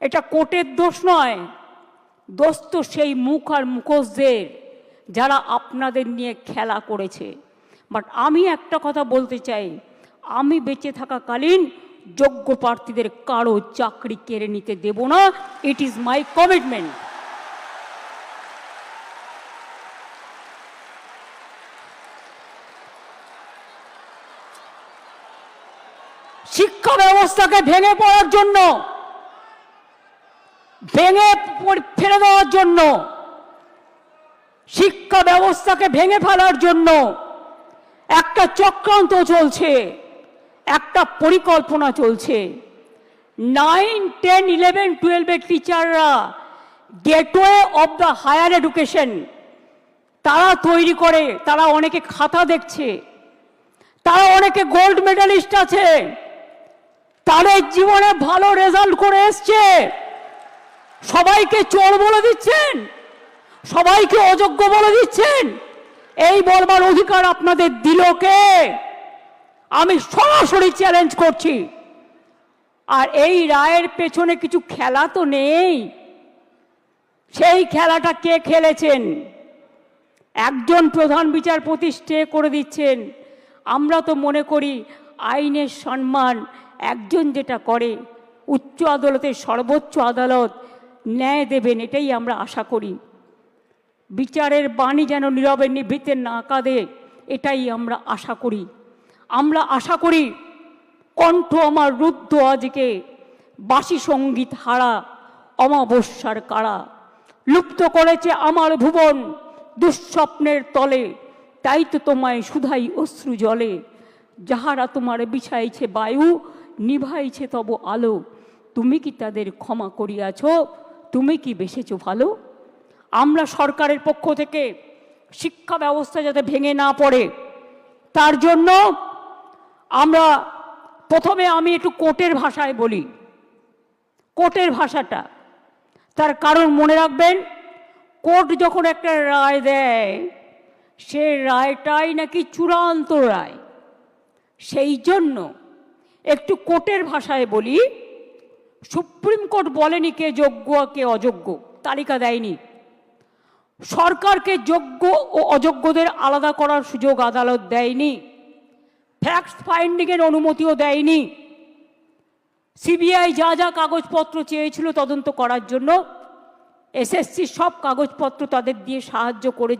এটা কোর্টের দোষ নয়, দোষ তো সেই মুখ আর মুখোশদের যারা আপনাদের নিয়ে খেলা করেছে। বাট আমি একটা কথা বলতে চাই, আমি বেঁচে থাকাকালীন যোগ্য প্রার্থীদের কারো চাকরি কেড়ে নিতে দেব না। It is my commitment. শিক্ষা ব্যবস্থাকে ভেঙে পড়ার জন্য, ভেঙে ফেলে দেওয়ার জন্য, শিক্ষা ব্যবস্থাকে ভেঙে ফেলার জন্য একটা চক্রান্ত চলছে, একটা পরিকল্পনা চলছে। 9, 10, 11, 12 টিচাররা gateway of the higher education তারা তৈরি করে। তারা অনেকে খাতা দেখছে, তারা অনেকে গোল্ড মেডালিস্ট আছে, তাদের জীবনে ভালো রেজাল্ট করে এসছে। সবাইকে চোর বলে দিচ্ছেন, সবাইকে অযোগ্য বলে দিচ্ছেন। এই বলবার অধিকার আপনাদের দিল কে? আমি সরাসরি চ্যালেঞ্জ করছি। আর এই রায়ের পেছনে কিছু খেলা তো নেই। সেই খেলাটা কে খেলেছেন? একজন প্রধান বিচারপতি স্টে করে দিচ্ছেন। আমরা তো মনে করি আইনের সম্মান একজন যেটা করে, উচ্চ আদালতের সর্বোচ্চ আদালত ন্যায় দেবেন, এটাই আমরা আশা করি। বিচারের বাণী যেন নীরবে নিভৃতে না কাঁদে, এটাই আমরা আশা করি। আমরা আশা করি কণ্ঠ আমার রুদ্ধ আজকে, বাসি সঙ্গীত হারা অমাবস্যার কারা। লুপ্ত করেছে আমার ভুবন দুঃস্বপ্নের তলে, তাই তো তোমায় শুধাই অশ্রু জলে। যাহারা তোমার বিছাইছে বায়ু, নিভাইছে তব আলো, তুমি কি তাদের ক্ষমা করিয়াছ? তুমি কি বেসেছ ভালো? আমরা সরকারের পক্ষ থেকে শিক্ষা ব্যবস্থা যাতে ভেঙে না পড়ে, তার জন্য আমরা প্রথমে আমি একটু কোর্টের ভাষায় বলি। কোর্টের ভাষাটা, তার কারণ মনে রাখবেন, কোর্ট যখন একটা রায় দেয়, সে রায়টাই নাকি চূড়ান্ত রায়। সেই জন্য একটু কোর্টের ভাষায় বলি। সুপ্রিম কোর্ট বলেনি কে যোগ্য কে অযোগ্য, তালিকা দেয়নি। সরকারকে যোগ্য ও অযোগ্যদের আলাদা করার সুযোগ আদালত দেয়নি। ফ্যাক্ট ফাইন্ডিংয়ের অনুমতিও দেয়নি। সিবিআই যা যা কাগজপত্র চেয়েছিল তদন্ত করার জন্য, এসএসসি সব কাগজপত্র তাদের দিয়ে সাহায্য করে